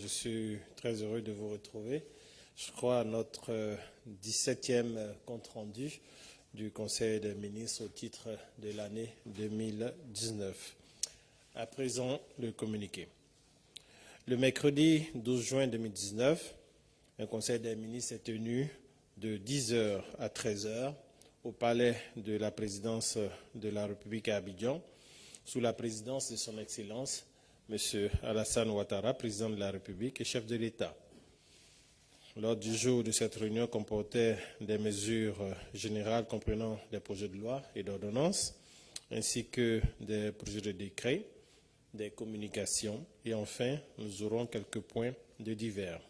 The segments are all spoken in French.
suis très heureux de vous retrouver. Je crois à notre 17e compte-rendu du Conseil des ministres au titre de l'année 2019. À présent, le communiqué. Le mercredi 12 juin 2019, un Conseil des ministres est tenu de 10h à 13h au palais de la présidence de la République à Abidjan, sous la présidence de son Excellence, M. Alassane Ouattara, président de la République et chef de l'État. L'ordre du jour de cette réunion comportait des mesures générales comprenant des projets de loi et d'ordonnances, ainsi que des projets de décret, des communications et enfin, nous aurons quelques points de divers.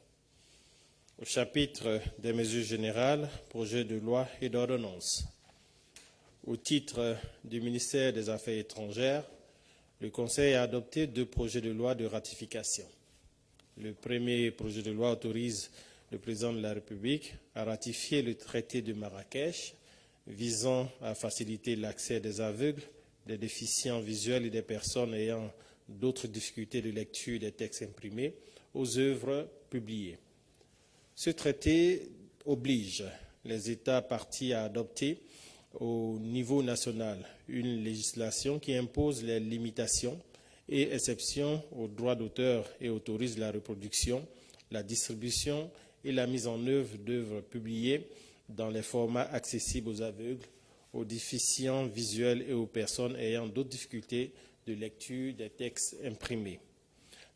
Au chapitre des mesures générales, projets de loi et d'ordonnances. Au titre du ministère des Affaires étrangères, le Conseil a adopté 2 projets de loi de ratification. Le premier projet de loi autorise le président de la République à ratifier le traité de Marrakech visant à faciliter l'accès des aveugles, des déficients visuels et des personnes ayant d'autres difficultés de lecture des textes imprimés aux œuvres publiées. Ce traité oblige les États parties à adopter au niveau national une législation qui impose les limitations et exceptions aux droits d'auteur et autorise la reproduction, la distribution et la mise en œuvre d'œuvres publiées dans les formats accessibles aux aveugles, aux déficients visuels et aux personnes ayant d'autres difficultés de lecture des textes imprimés.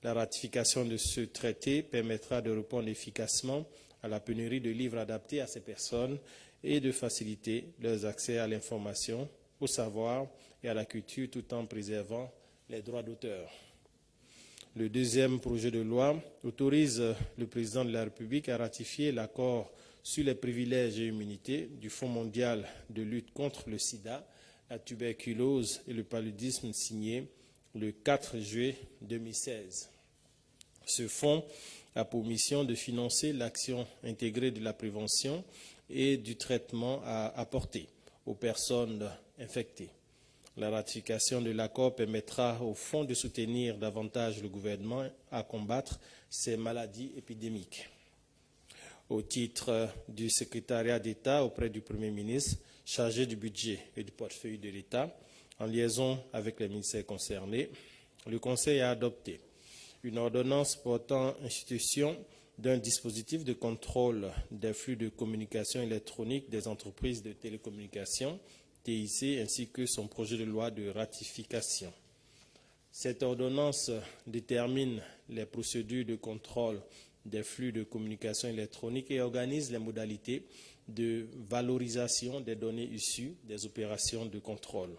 La ratification de ce traité permettra de répondre efficacement à la pénurie de livres adaptés à ces personnes et de faciliter leurs accès à l'information, au savoir et à la culture tout en préservant les droits d'auteur. Le deuxième projet de loi autorise le président de la République à ratifier l'accord sur les privilèges et immunités du Fonds mondial de lutte contre le sida, la tuberculose et le paludisme signé le 4 juillet 2016. Ce fonds a pour mission de financer l'action intégrée de la prévention et du traitement à apporter aux personnes infectées. La ratification de l'accord permettra au fonds de soutenir davantage le gouvernement à combattre ces maladies épidémiques. Au titre du secrétariat d'État auprès du Premier ministre, chargé du budget et du portefeuille de l'État, en liaison avec les ministères concernés, le Conseil a adopté une ordonnance portant institution d'un dispositif de contrôle des flux de communication électronique des entreprises de télécommunications, TIC, ainsi que son projet de loi de ratification. Cette ordonnance détermine les procédures de contrôle des flux de communication électronique et organise les modalités de valorisation des données issues des opérations de contrôle.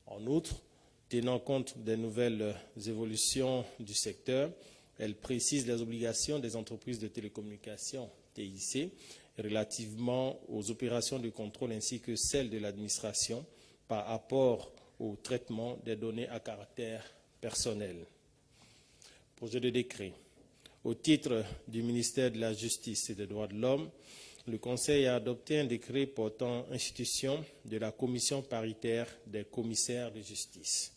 En outre, tenant compte des nouvelles évolutions du secteur, elle précise les obligations des entreprises de télécommunications TIC relativement aux opérations de contrôle ainsi que celles de l'administration par rapport au traitement des données à caractère personnel. Projet de décret. Au titre du ministère de la Justice et des Droits de l'Homme, le Conseil a adopté un décret portant institution de la commission paritaire des commissaires de justice.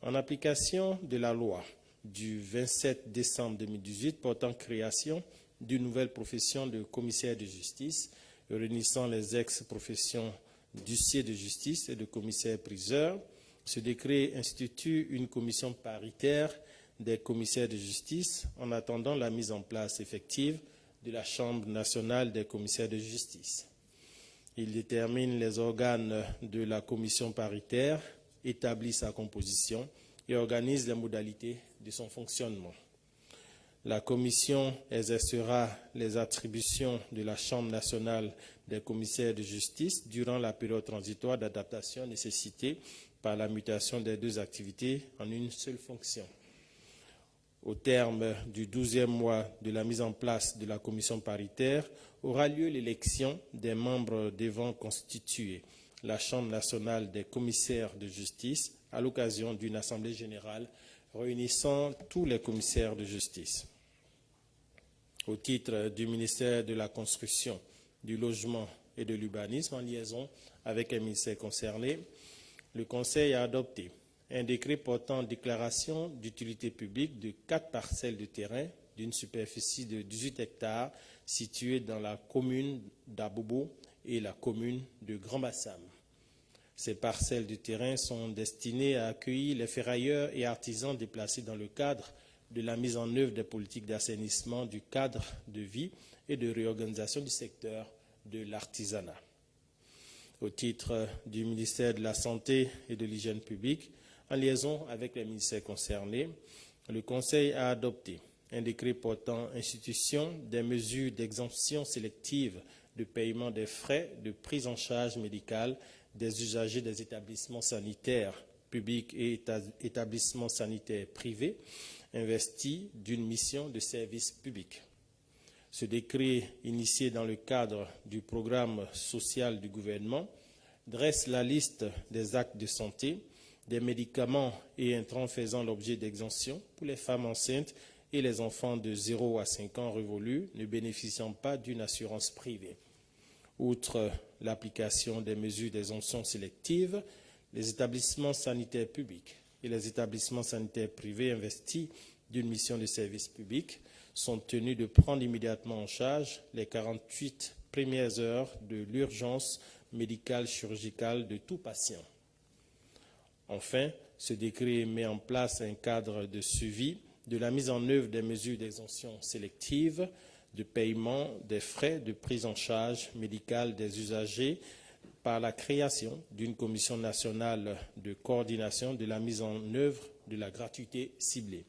En application de la loi du 27 décembre 2018 portant création d'une nouvelle profession de commissaire de justice, réunissant les ex-professions d'huissier de justice et de commissaire-priseur, ce décret institue une commission paritaire des commissaires de justice en attendant la mise en place effective de la Chambre nationale des commissaires de justice. Il détermine les organes de la commission paritaire, établit sa composition et organise les modalités de son fonctionnement. La commission exercera les attributions de la Chambre nationale des commissaires de justice durant la période transitoire d'adaptation nécessitée par la mutation des 2 activités en une seule fonction. Au terme du 12e mois de la mise en place de la commission paritaire, aura lieu l'élection des membres devant constituer la Chambre nationale des commissaires de justice à l'occasion d'une assemblée générale réunissant tous les commissaires de justice. Au titre du ministère de la Construction, du Logement et de l'Urbanisme, en liaison avec les ministères concernés, le Conseil a adopté un décret portant déclaration d'utilité publique de 4 parcelles de terrain d'une superficie de 18 hectares située dans la commune d'Abobo et la commune de Grand-Bassam. Ces parcelles de terrain sont destinées à accueillir les ferrailleurs et artisans déplacés dans le cadre de la mise en œuvre des politiques d'assainissement du cadre de vie et de réorganisation du secteur de l'artisanat. Au titre du ministère de la Santé et de l'Hygiène publique, en liaison avec les ministères concernés, le Conseil a adopté un décret portant institution des mesures d'exemption sélective de paiement des frais de prise en charge médicale des usagers des établissements sanitaires publics et établissements sanitaires privés investis d'une mission de service public. Ce décret, initié dans le cadre du programme social du gouvernement, dresse la liste des actes de santé, des médicaments et intrants faisant l'objet d'exemption pour les femmes enceintes et les enfants de 0 à 5 ans révolus ne bénéficiant pas d'une assurance privée. Outre l'application des mesures d'exemption sélective, les établissements sanitaires publics et les établissements sanitaires privés investis d'une mission de service public sont tenus de prendre immédiatement en charge les 48 premières heures de l'urgence médicale chirurgicale de tout patient. Enfin, ce décret met en place un cadre de suivi de la mise en œuvre des mesures d'exemption sélective de paiement des frais de prise en charge médicale des usagers par la création d'une commission nationale de coordination de la mise en œuvre de la gratuité ciblée.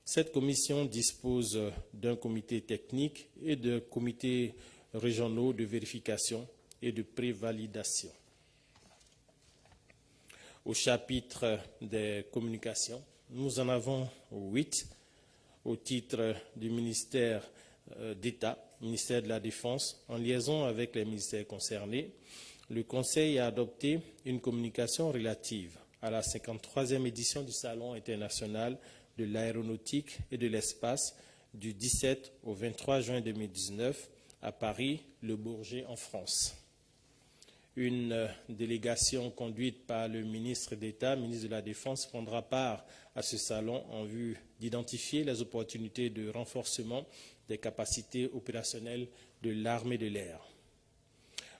Cette commission dispose d'un comité technique et de comités régionaux de vérification et de prévalidation. Au chapitre des communications, nous en avons 8 au titre du ministère d'État, ministère de la Défense, en liaison avec les ministères concernés. Le Conseil a adopté une communication relative à la 53e édition du Salon international de l'aéronautique et de l'espace du 17 au 23 juin 2019 à Paris, Le Bourget, en France. Une délégation conduite par le ministre d'État, ministre de la Défense, prendra part à ce salon en vue d'identifier les opportunités de renforcement des capacités opérationnelles de l'armée de l'air.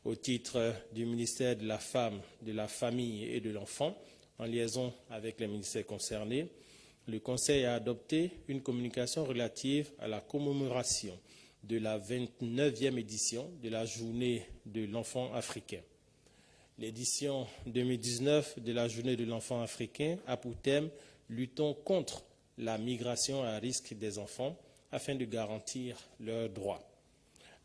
Au titre du ministère de la Femme, de la Famille et de l'Enfant, en liaison avec les ministères concernés, le Conseil a adopté une communication relative à la commémoration de la 29e édition de la Journée de l'enfant africain. L'édition 2019 de la Journée de l'enfant africain a pour thème « Luttons contre la migration à risque des enfants afin de garantir leurs droits ».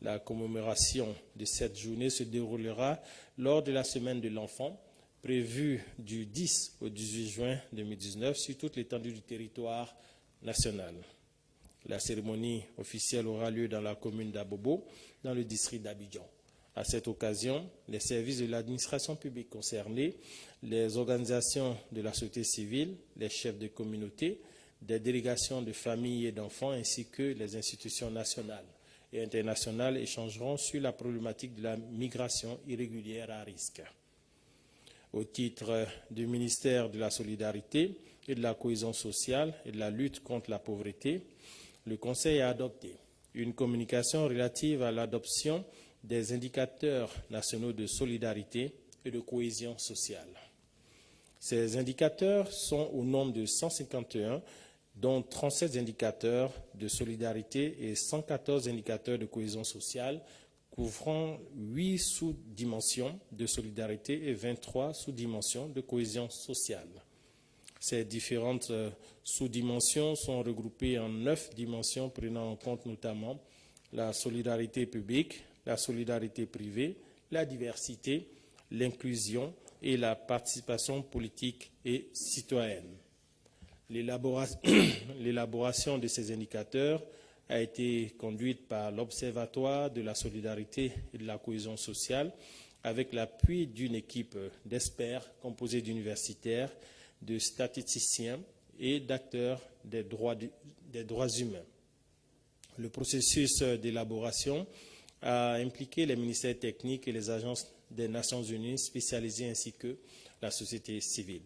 La commémoration de cette journée se déroulera lors de la Semaine de l'enfant, prévue du 10 au 18 juin 2019 sur toute l'étendue du territoire national. La cérémonie officielle aura lieu dans la commune d'Abobo, dans le district d'Abidjan. À cette occasion, les services de l'administration publique concernés, les organisations de la société civile, les chefs de communauté, des délégations de familles et d'enfants ainsi que les institutions nationales et internationales échangeront sur la problématique de la migration irrégulière à risque. Au titre du ministère de la Solidarité et de la Cohésion sociale et de la lutte contre la pauvreté, le Conseil a adopté une communication relative à l'adoption des indicateurs nationaux de solidarité et de cohésion sociale. Ces indicateurs sont au nombre de 151, dont 37 indicateurs de solidarité et 114 indicateurs de cohésion sociale, couvrant 8 sous-dimensions de solidarité et 23 sous-dimensions de cohésion sociale. Ces différentes sous-dimensions sont regroupées en 9 dimensions prenant en compte notamment la solidarité publique, la solidarité privée, la diversité, l'inclusion et la participation politique et citoyenne. L'élaboration de ces indicateurs a été conduite par l'Observatoire de la solidarité et de la cohésion sociale avec l'appui d'une équipe d'experts composée d'universitaires, de statisticiens et d'acteurs des droits humains. Le processus d'élaboration a impliqué les ministères techniques et les agences des Nations Unies spécialisées ainsi que la société civile.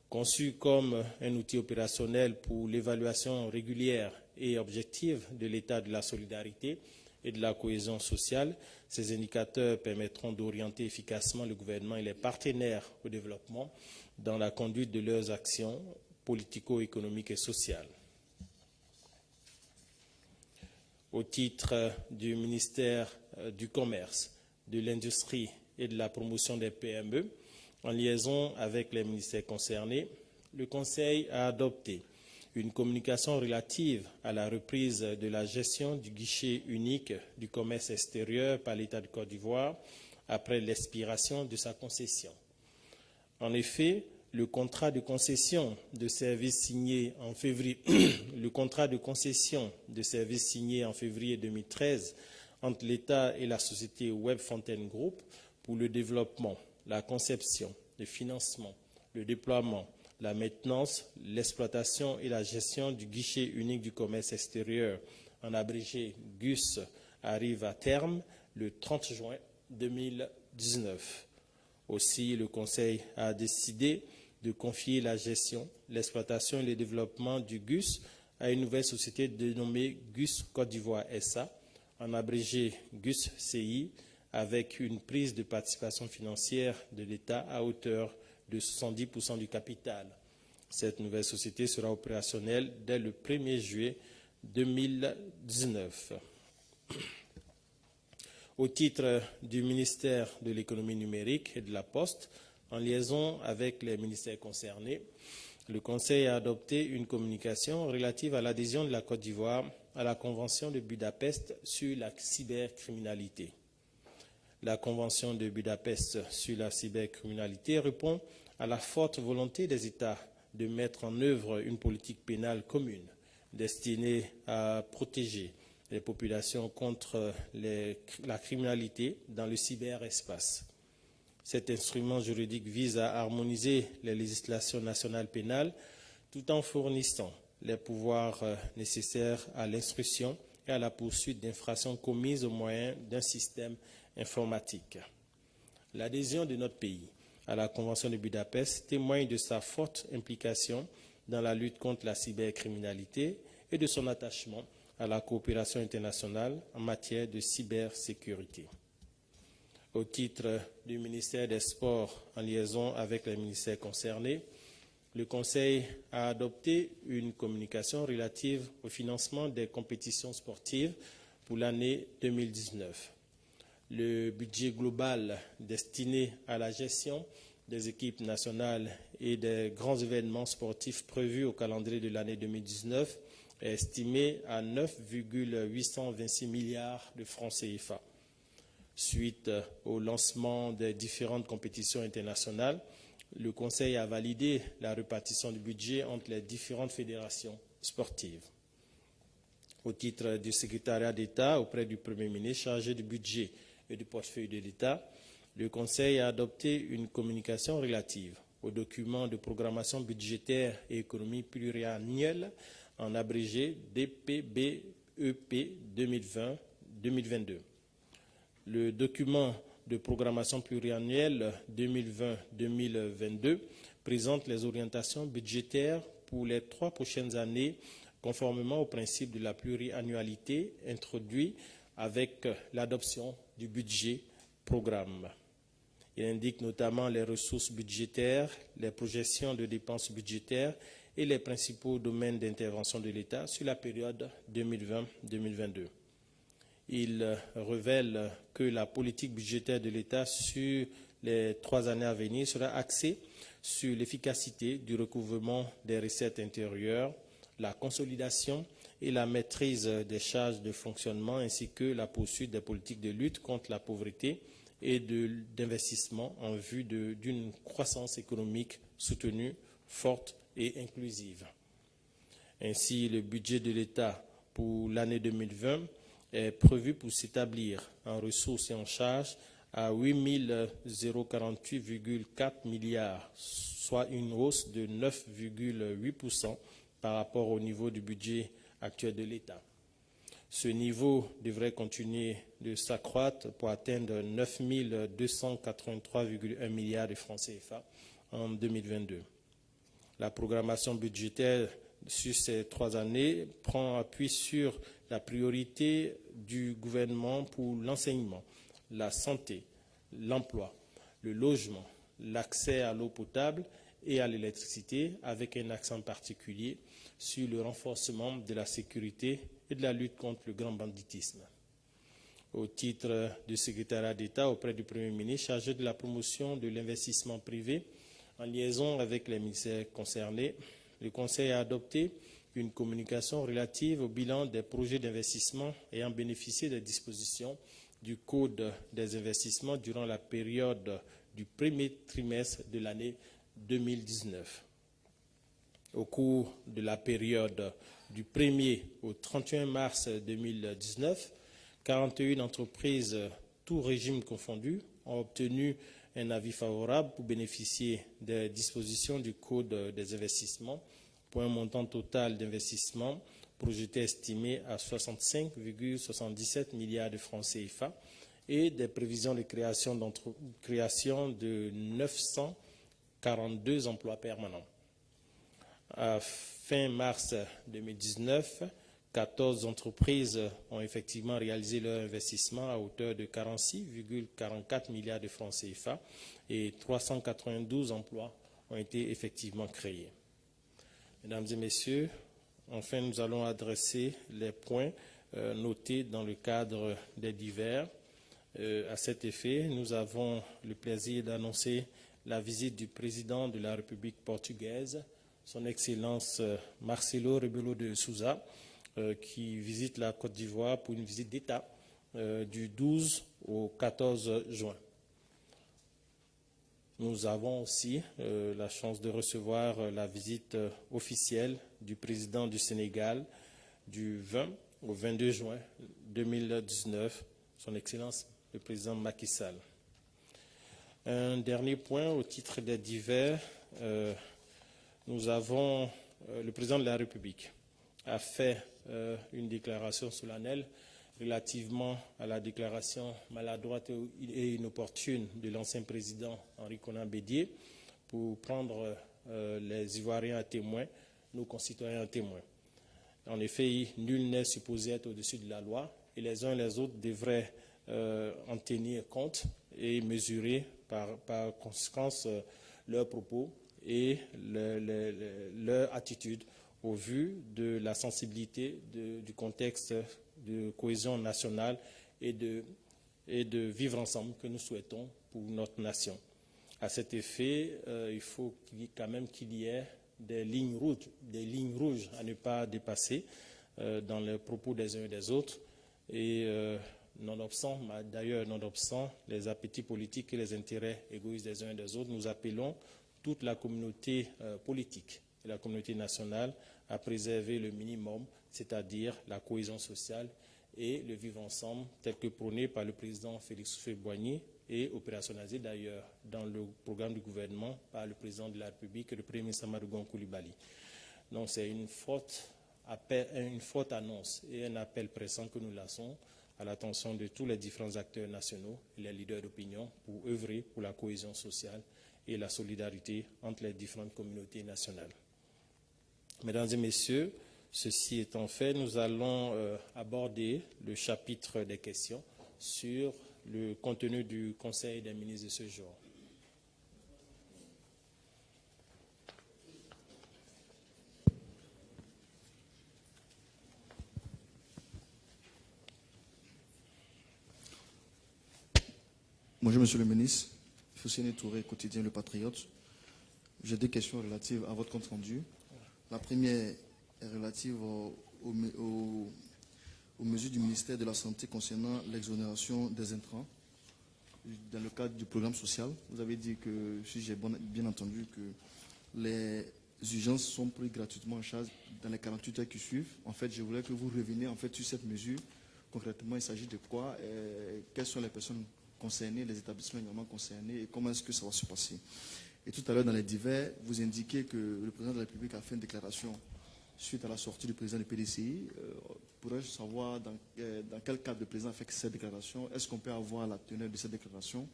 Conçu comme un outil opérationnel pour l'évaluation régulière et objective de l'État de la solidarité et de la cohésion sociale. Ces indicateurs permettront d'orienter efficacement le gouvernement et les partenaires au développement dans la conduite de leurs actions politico-économiques et sociales. Au titre du ministère du Commerce, de l'Industrie et de la promotion des PME, en liaison avec les ministères concernés, le Conseil a adopté une communication relative à la reprise de la gestion du guichet unique du commerce extérieur par l'État de Côte d'Ivoire après l'expiration de sa concession. En effet, le contrat de concession de services signé en février, le contrat de concession de services signé en février 2013 entre l'État et la société Web Fontaine Group pour le développement, la conception, le financement, le déploiement, la maintenance, l'exploitation et la gestion du guichet unique du commerce extérieur, en abrégé GUS, arrive à terme le 30 juin 2019. Aussi, le Conseil a décidé de confier la gestion, l'exploitation et le développement du GUS à une nouvelle société dénommée GUS Côte d'Ivoire SA, en abrégé GUS CI, avec une prise de participation financière de l'État à hauteur de 70% du capital. Cette nouvelle société sera opérationnelle dès le 1er juillet 2019. Au titre du ministère de l'économie numérique et de la Poste, en liaison avec les ministères concernés, le Conseil a adopté une communication relative à l'adhésion de la Côte d'Ivoire à la Convention de Budapest sur la cybercriminalité. La Convention de Budapest sur la cybercriminalité répond à la forte volonté des États de mettre en œuvre une politique pénale commune destinée à protéger les populations contre la criminalité dans le cyberespace. Cet instrument juridique vise à harmoniser les législations nationales pénales tout en fournissant les pouvoirs nécessaires à l'instruction et à la poursuite d'infractions commises au moyen d'un système informatique. L'adhésion de notre pays à la Convention de Budapest témoigne de sa forte implication dans la lutte contre la cybercriminalité et de son attachement à la coopération internationale en matière de cybersécurité. Au titre du ministère des Sports, en liaison avec les ministères concernés, le Conseil a adopté une communication relative au financement des compétitions sportives pour l'année 2019. Le budget global destiné à la gestion des équipes nationales et des grands événements sportifs prévus au calendrier de l'année 2019 est estimé à 9,826 milliards de francs CFA. Suite au lancement des différentes compétitions internationales, le Conseil a validé la répartition du budget entre les différentes fédérations sportives. Au titre du secrétariat d'État auprès du Premier ministre chargé du budget et du portefeuille de l'État, le Conseil a adopté une communication relative au document de programmation budgétaire et économie pluriannuelle, en abrégé DPBEP 2020-2022. Le document de programmation pluriannuelle 2020-2022 présente les orientations budgétaires pour les 3 prochaines années, conformément au principe de la pluriannualité introduit avec l'adoption du budget programme. Il indique notamment les ressources budgétaires, les projections de dépenses budgétaires et les principaux domaines d'intervention de l'État sur la période 2020-2022. Il révèle que la politique budgétaire de l'État sur les 3 années à venir sera axée sur l'efficacité du recouvrement des recettes intérieures, la consolidation et la maîtrise des charges de fonctionnement ainsi que la poursuite des politiques de lutte contre la pauvreté et d'investissement en vue d'une croissance économique soutenue, forte et inclusive. Ainsi, le budget de l'État pour l'année 2020 est prévu pour s'établir en ressources et en charges à 8 048,4 milliards, soit une hausse de 9,8% par rapport au niveau du budget actuel de l'État. Ce niveau devrait continuer de s'accroître pour atteindre 9 283,1 milliards de francs CFA en 2022. La programmation budgétaire sur ces 3 années prend appui sur la priorité du gouvernement pour l'enseignement, la santé, l'emploi, le logement, l'accès à l'eau potable et à l'électricité, avec un accent particulier sur le renforcement de la sécurité et de la lutte contre le grand banditisme. Au titre du secrétariat d'État auprès du Premier ministre chargé de la promotion de l'investissement privé, en liaison avec les ministères concernés, le Conseil a adopté une communication relative au bilan des projets d'investissement ayant bénéficié des dispositions du Code des investissements durant la période du premier trimestre de l'année 2019. Au cours de la période du 1er au 31 mars 2019, 41 entreprises, tous régimes confondus, ont obtenu un avis favorable pour bénéficier des dispositions du Code des investissements pour un montant total d'investissement projeté estimé à 65,77 milliards de francs CFA et des prévisions de création de 942 emplois permanents. À fin mars 2019, 14 entreprises ont effectivement réalisé leur investissement à hauteur de 46,44 milliards de francs CFA et 392 emplois ont été effectivement créés. Mesdames et messieurs, enfin, nous allons adresser les points notés dans le cadre des divers. À cet effet, nous avons le plaisir d'annoncer la visite du président de la République portugaise, Son Excellence Marcelo Rebelo de Sousa, qui visite la Côte d'Ivoire pour une visite d'État du 12 au 14 juin. Nous avons aussi la chance de recevoir la visite officielle du président du Sénégal du 20 au 22 juin 2019, Son Excellence le président Macky Sall. Un dernier point au titre des divers, nous avons le président de la République a fait une déclaration solennelle relativement à la déclaration maladroite et inopportune de l'ancien président Henri Konan Bédié pour prendre les Ivoiriens à témoin, nos concitoyens à témoin. En effet, nul n'est supposé être au-dessus de la loi et les uns et les autres devraient en tenir compte et mesurer par conséquence leurs propos et leur attitude au vu de la sensibilité du contexte de cohésion nationale et de vivre ensemble que nous souhaitons pour notre nation. À cet effet, il faut quand même qu'il y ait des lignes rouges à ne pas dépasser dans les propos des uns et des autres. Et nonobstant les appétits politiques et les intérêts égoïstes des uns et des autres, nous appelons toute la communauté politique et la communauté nationale à préserver le minimum, c'est-à-dire la cohésion sociale et le vivre ensemble tel que prôné par le président Félix Houphouët-Boigny et opérationnalisé d'ailleurs dans le programme du gouvernement par le président de la République et le premier ministre Amadou Koulibaly. Donc c'est une forte annonce et un appel pressant que nous lançons à l'attention de tous les différents acteurs nationaux et les leaders d'opinion pour œuvrer pour la cohésion sociale et la solidarité entre les différentes communautés nationales. Mesdames et messieurs, ceci étant fait, nous allons aborder le chapitre des questions sur le contenu du Conseil des ministres de ce jour. Bonjour Monsieur le ministre, Foussine Touré, quotidien Le Patriote. J'ai des questions relatives à votre compte rendu. La première est relative aux mesures du ministère de la Santé concernant l'exonération des intrants dans le cadre du programme social. Vous avez dit que, si j'ai bien entendu, que les urgences sont prises gratuitement en charge dans les 48 heures qui suivent. En fait, je voulais que vous reveniez sur cette mesure. Concrètement, il s'agit de quoi? Quelles sont les personnes concernées, les établissements également concernés, et comment est-ce que ça va se passer? Et tout à l'heure, dans les divers, vous indiquez que le président de la République a fait une déclaration suite à la sortie du président du PDCI. Pourrais-je savoir dans quel cadre le président a fait cette déclaration? Est-ce qu'on peut avoir la teneur de cette déclaration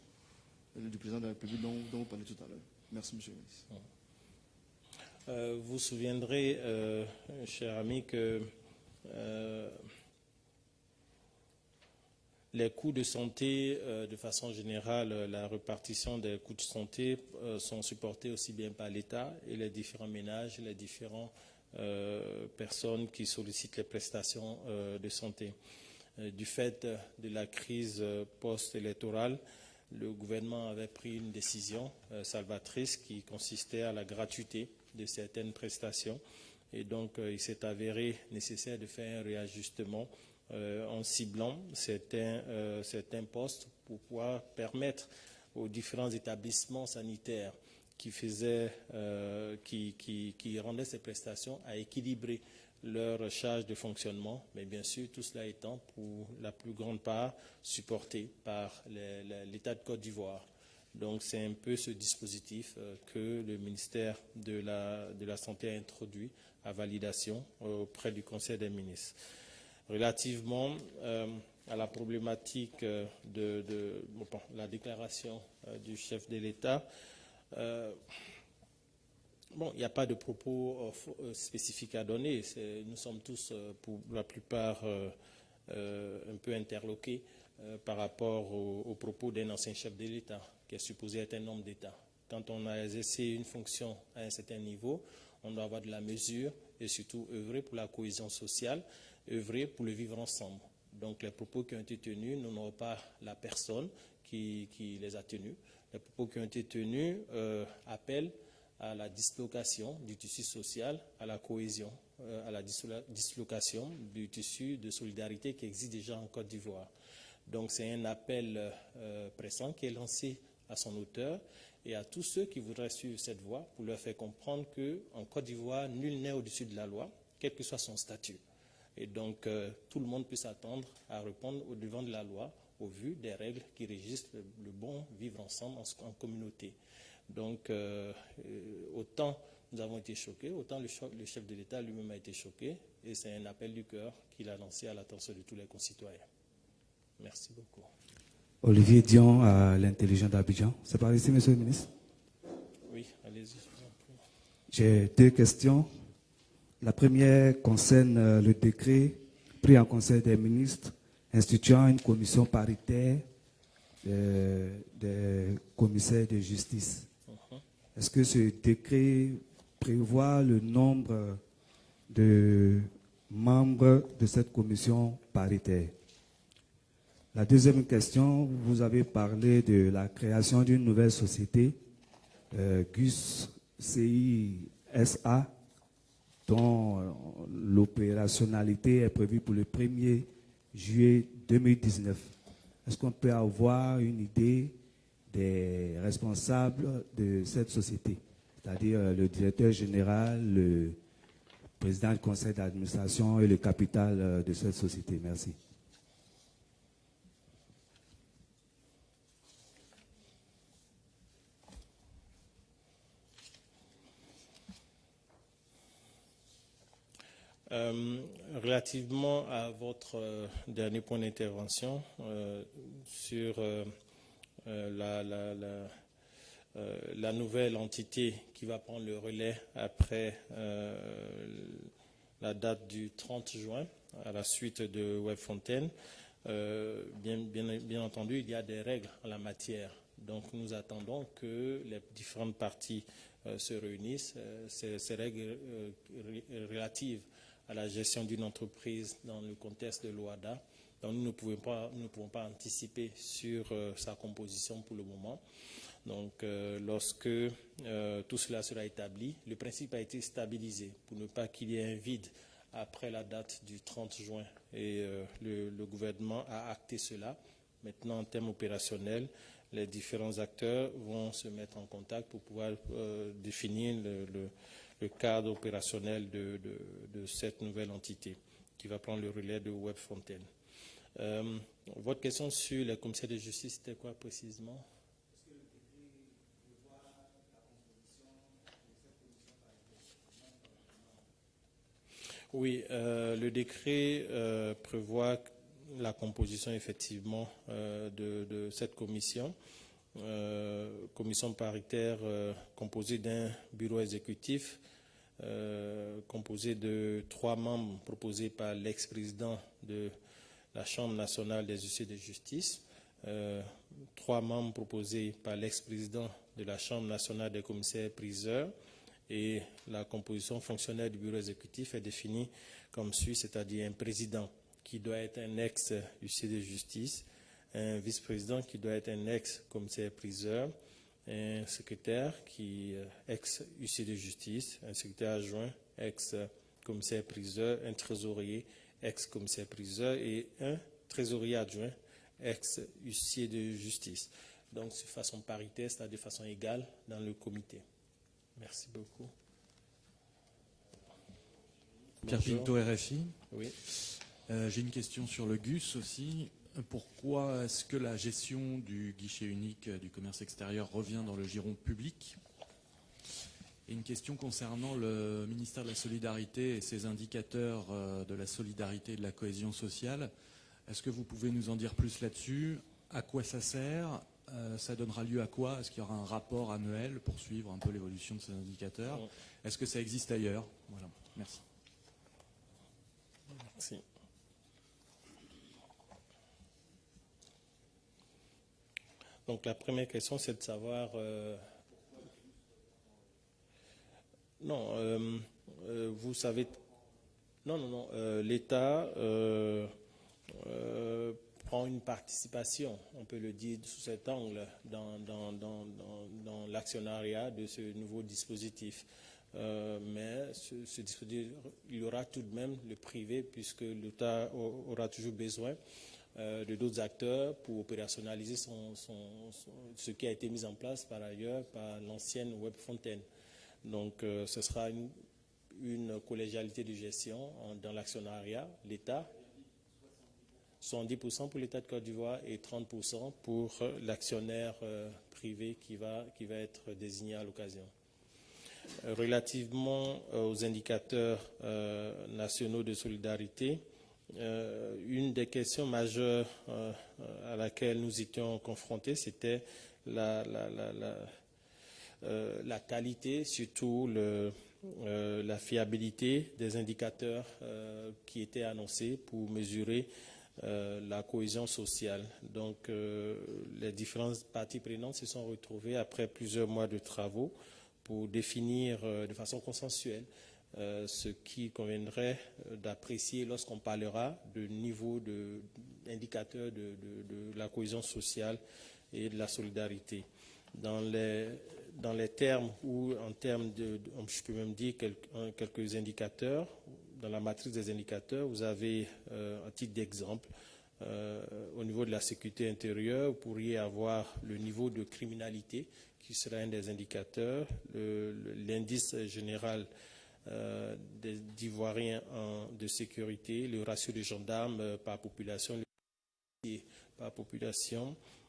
du président de la République dont vous parlez tout à l'heure? Merci, monsieur le ministre. Vous vous souviendrez, cher ami, que les coûts de santé, de façon générale, la répartition des coûts de santé sont supportés aussi bien par l'État et les différents ménages, les différentes personnes qui sollicitent les prestations de santé. Du fait de la crise post-électorale, le gouvernement avait pris une décision salvatrice qui consistait à la gratuité de certaines prestations. Et donc, il s'est avéré nécessaire de faire un réajustement en ciblant certains postes pour pouvoir permettre aux différents établissements sanitaires qui rendaient ces prestations à équilibrer leur charge de fonctionnement, mais bien sûr tout cela étant pour la plus grande part supporté par l'État de Côte d'Ivoire. Donc c'est un peu ce dispositif que le ministère de la Santé a introduit à validation auprès du Conseil des ministres. Relativement à la problématique de la déclaration du chef de l'État, il n'y a pas de propos spécifiques à donner. Nous sommes tous, pour la plupart, un peu interloqués par rapport aux propos d'un ancien chef de l'État, qui est supposé être un homme d'État. Quand on a exercé une fonction à un certain niveau, on doit avoir de la mesure et surtout œuvrer pour la cohésion sociale, œuvrer pour le vivre ensemble. Donc les propos qui ont été tenus, nous n'aurons pas la personne qui les a tenus. Les propos qui ont été tenus appellent à la dislocation du tissu social, à la cohésion, à la dislocation du tissu de solidarité qui existe déjà en Côte d'Ivoire. Donc c'est un appel pressant qui est lancé à son auteur et à tous ceux qui voudraient suivre cette voie pour leur faire comprendre qu'en Côte d'Ivoire, nul n'est au-dessus de la loi, quel que soit son statut. Et donc tout le monde peut s'attendre à répondre au devant de la loi au vu des règles qui régissent le bon vivre ensemble en communauté. Donc, autant nous avons été choqués, autant le chef de l'État lui-même a été choqué, et c'est un appel du cœur qu'il a lancé à l'attention de tous les concitoyens. Merci beaucoup. Olivier Dion à l'intelligence d'Abidjan. C'est par ici, monsieur le ministre? Oui, allez-y, je vous en prie. J'ai deux questions. La première concerne le décret pris en Conseil des ministres instituant une commission paritaire des commissaires de justice. Est-ce que ce décret prévoit le nombre de membres de cette commission paritaire? La deuxième question, vous avez parlé de la création d'une nouvelle société, GUS CISA, dont l'opérationnalité est prévue pour le 1er juillet 2019. Est-ce qu'on peut avoir une idée des responsables de cette société, c'est-à-dire le directeur général, le président du conseil d'administration et le capital de cette société? Merci. Relativement à votre dernier point d'intervention sur la nouvelle entité qui va prendre le relais après la date du 30 juin, à la suite de Webfontaine, bien entendu, il y a des règles en la matière. Donc nous attendons que les différentes parties se réunissent. Ces règles relatives à la gestion d'une entreprise dans le contexte de l'OHADA. Donc nous ne pouvons pas anticiper sur sa composition pour le moment. Donc lorsque tout cela sera établi, le principe a été stabilisé pour ne pas qu'il y ait un vide après la date du 30 juin. Et le gouvernement a acté cela. Maintenant, en termes opérationnels, les différents acteurs vont se mettre en contact pour pouvoir définir le cadre opérationnel de cette nouvelle entité qui va prendre le relais de Webfontaine. Votre question sur les commissaires de justice, c'était quoi précisément? Oui, le décret prévoit la composition effectivement de cette commission. Commission paritaire composée d'un bureau exécutif, composé de 3 membres proposés par l'ex-président de la Chambre nationale des huissiers de justice, 3 membres proposés par l'ex-président de la Chambre nationale des commissaires-priseurs, et la composition fonctionnelle du bureau exécutif est définie comme suit, c'est-à-dire un président qui doit être un ex-huissier de justice, un vice-président qui doit être un ex-commissaire-priseur, un secrétaire qui ex-huissier de justice, un secrétaire adjoint ex-commissaire-priseur, un trésorier ex-commissaire-priseur et un trésorier adjoint ex-huissier de justice. Donc, de façon paritaire, c'est-à-dire de façon égale dans le comité. Merci beaucoup. Pierre Pinto, RFI. Oui. J'ai une question sur le GUS aussi. Pourquoi est-ce que la gestion du guichet unique du commerce extérieur revient dans le giron public? Et une question concernant le ministère de la Solidarité et ses indicateurs de la solidarité et de la cohésion sociale. Est-ce que vous pouvez nous en dire plus là-dessus? À quoi ça sert? Ça donnera lieu à quoi? Est-ce qu'il y aura un rapport annuel pour suivre un peu l'évolution de ces indicateurs? Est-ce que ça existe ailleurs? Voilà, merci. Merci. Donc la première question, c'est de savoir... vous savez... Non. L'État prend une participation, on peut le dire sous cet angle, dans l'actionnariat de ce nouveau dispositif. Mais ce dispositif, il y aura tout de même le privé, puisque l'État aura toujours besoin de d'autres acteurs pour opérationnaliser ce qui a été mis en place par ailleurs par l'ancienne Web Fontaine. Donc ce sera une collégialité de gestion dans l'actionnariat, l'État, 70% pour l'État de Côte d'Ivoire et 30% pour l'actionnaire privé qui va être désigné à l'occasion. Relativement aux indicateurs nationaux de solidarité, une des questions majeures à laquelle nous étions confrontés, c'était la qualité, surtout la fiabilité des indicateurs qui étaient annoncés pour mesurer la cohésion sociale. Donc, les différentes parties prenantes se sont retrouvées après plusieurs mois de travaux pour définir de façon consensuelle ce qui conviendrait d'apprécier lorsqu'on parlera de niveau d'indicateurs de la cohésion sociale et de la solidarité. Dans les termes ou en termes je peux même dire quelques indicateurs, dans la matrice des indicateurs, vous avez, à titre d'exemple, au niveau de la sécurité intérieure, vous pourriez avoir le niveau de criminalité qui sera un des indicateurs, l'indice général d'Ivoiriens de sécurité, le ratio de gendarmes par population,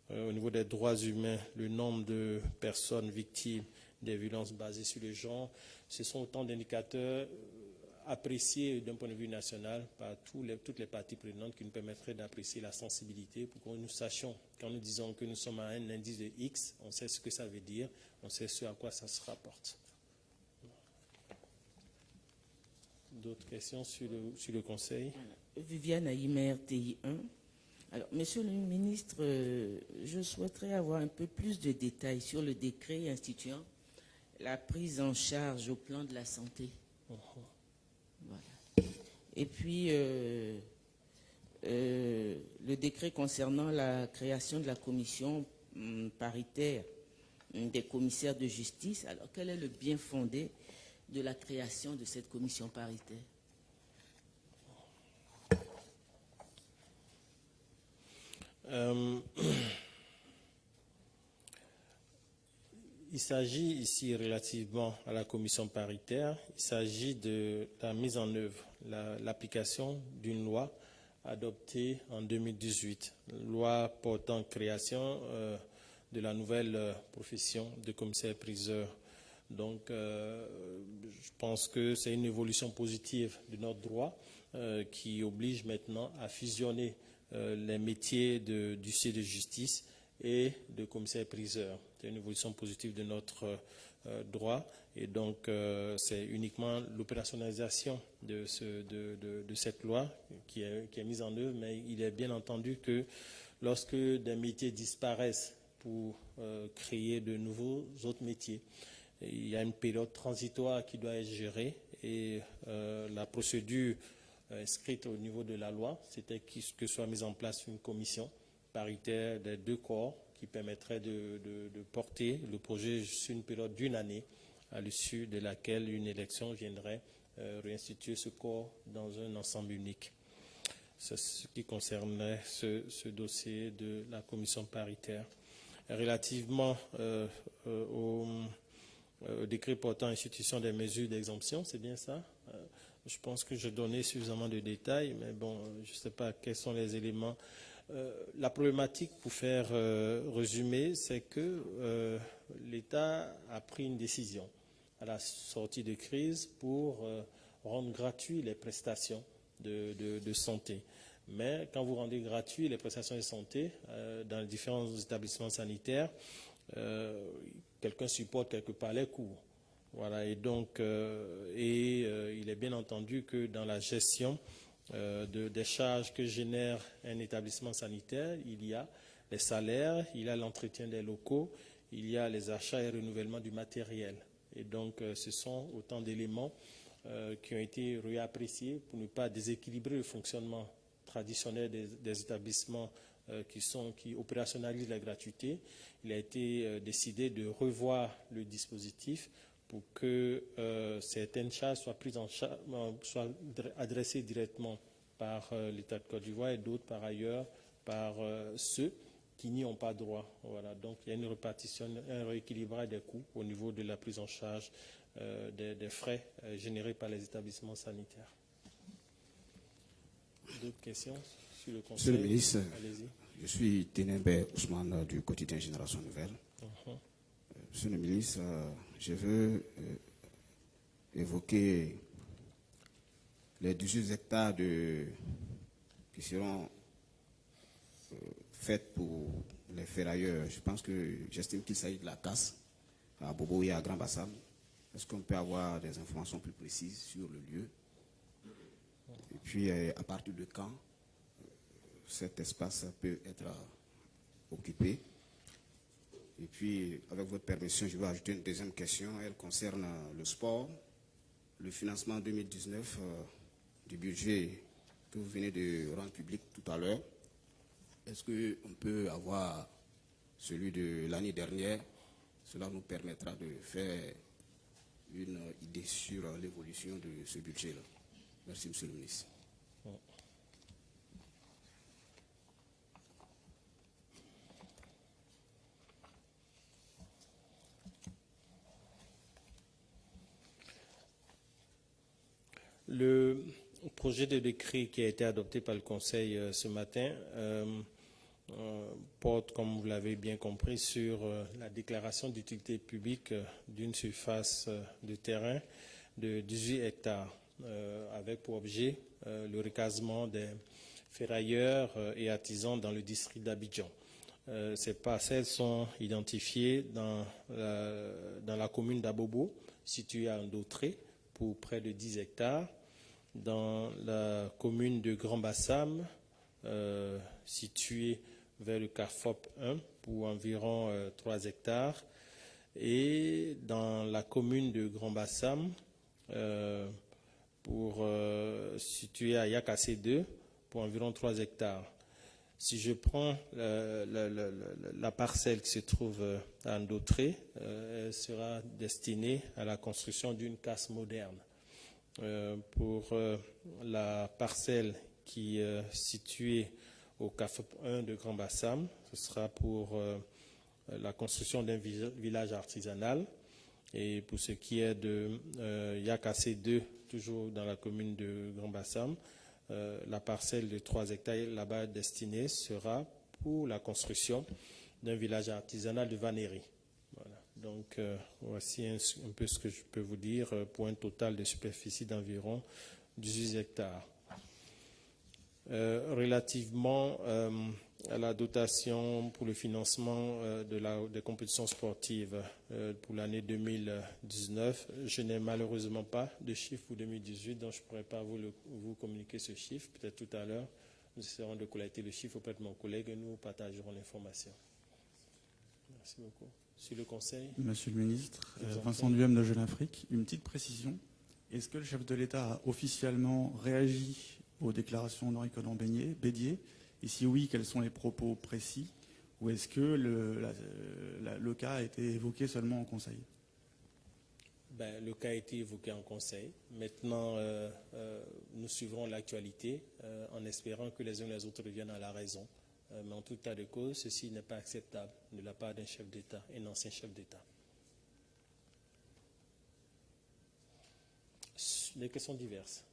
au niveau des droits humains, le nombre de personnes victimes des violences basées sur le genre. Ce sont autant d'indicateurs appréciés d'un point de vue national par toutes les parties prenantes qui nous permettraient d'apprécier la sensibilité pour que nous sachions, quand nous disons que nous sommes à un indice de X, on sait ce que ça veut dire, on sait ce à quoi ça se rapporte. D'autres questions sur le Conseil? Viviane Aïmer, TI1. Alors, Monsieur le ministre, je souhaiterais avoir un peu plus de détails sur le décret instituant la prise en charge au plan de la santé. Voilà. Et puis, le décret concernant la création de la commission paritaire des commissaires de justice. Alors, quel est le bien fondé de la création de cette commission paritaire? Il s'agit ici, relativement à la commission paritaire, il s'agit de la mise en œuvre, l'application d'une loi adoptée en 2018, loi portant création de la nouvelle profession de commissaire-priseur. Donc, je pense que c'est une évolution positive de notre droit qui oblige maintenant à fusionner les métiers d'huissier de justice et de commissaire-priseur. C'est une évolution positive de notre droit. Et donc, c'est uniquement l'opérationnalisation de cette loi qui est mise en œuvre, mais il est bien entendu que lorsque des métiers disparaissent pour créer de nouveaux autres métiers, il y a une période transitoire qui doit être gérée et la procédure inscrite au niveau de la loi, c'était que soit mise en place une commission paritaire des deux corps qui permettrait de porter le projet sur une période d'1 année, à l'issue de laquelle une élection viendrait réinstituer ce corps dans un ensemble unique. C'est ce qui concernait ce dossier de la commission paritaire. Relativement au décret portant institution des mesures d'exemption, c'est bien ça? Je pense que j'ai donné suffisamment de détails, mais bon, je ne sais pas quels sont les éléments. La problématique, pour faire résumer, c'est que l'État a pris une décision à la sortie de crise pour rendre gratuit les prestations de santé. Mais quand vous rendez gratuit les prestations de santé dans les différents établissements sanitaires, quelqu'un supporte quelque part les coûts. Voilà, et donc, il est bien entendu que dans la gestion des charges que génère un établissement sanitaire, il y a les salaires, il y a l'entretien des locaux, il y a les achats et renouvellement du matériel. Et donc, ce sont autant d'éléments qui ont été réappréciés pour ne pas déséquilibrer le fonctionnement traditionnel des établissements qui opérationnalisent la gratuité. Il a été décidé de revoir le dispositif pour que certaines charges soient adressées directement par l'État de Côte d'Ivoire et d'autres par ailleurs par ceux qui n'y ont pas droit. Voilà. Donc il y a une répartition, un rééquilibrage des coûts au niveau de la prise en charge des frais générés par les établissements sanitaires. D'autres questions sur le conseil? Monsieur le ministre, allez-y. Je suis Ténébé Ousmane du quotidien Génération Nouvelle. Monsieur le ministre, je veux évoquer les 18 hectares qui seront faits pour les ferrailleurs. Je pense que j'estime qu'il s'agit de la casse à Bobo et à Grand Bassam. Est-ce qu'on peut avoir des informations plus précises sur le lieu? Et puis, à partir de quand cet espace peut être occupé? Et puis, avec votre permission, je vais ajouter une deuxième question. Elle concerne le sport. Le financement 2019 du budget que vous venez de rendre public tout à l'heure. Est-ce qu'on peut avoir celui de l'année dernière? Cela nous permettra de faire une idée sur l'évolution de ce budget-là. Merci, monsieur le ministre. Le projet de décret qui a été adopté par le Conseil ce matin porte, comme vous l'avez bien compris, sur la déclaration d'utilité publique d'une surface de terrain de 18 hectares, avec pour objet le recasement des ferrailleurs et artisans dans le district d'Abidjan. Ces parcelles sont identifiées dans la commune d'Abobo, située à Ndautré, pour près de 10 hectares, dans la commune de Grand Bassam, située vers le CAFOP 1, pour environ 3 hectares, et dans la commune de Grand Bassam, située à Yakassé 2, pour environ 3 hectares. Si je prends la parcelle qui se trouve à Ndautré, elle sera destinée à la construction d'une casse moderne. Pour la parcelle qui est située au CAFOP 1 de Grand Bassam, ce sera pour la construction d'un village artisanal. Et pour ce qui est de Yakassé 2, toujours dans la commune de Grand Bassam, la parcelle de 3 hectares là-bas destinée sera pour la construction d'un village artisanal de vannerie. Voilà. Donc, voici un peu ce que je peux vous dire pour un total de superficie d'environ 18 hectares. Relativement à la dotation pour le financement des compétitions sportives pour l'année 2019. Je n'ai malheureusement pas de chiffre pour 2018, donc je ne pourrais pas vous communiquer ce chiffre. Peut-être tout à l'heure, nous essaierons de collecter le chiffre auprès de mon collègue et nous partagerons l'information. Merci beaucoup. Sur le conseil. Monsieur le ministre, Vincent Duhem de Jeune Afrique, une petite précision. Est-ce que le chef de l'État a officiellement réagi aux déclarations d'Henri Konan-Bédier? Et si oui, quels sont les propos précis? Ou est-ce que le cas a été évoqué seulement en conseil? Le cas a été évoqué en conseil. Maintenant, nous suivrons l'actualité en espérant que les uns et les autres reviennent à la raison. Mais en tout cas de cause, ceci n'est pas acceptable de la part d'un chef d'État, un ancien chef d'État. Des questions diverses.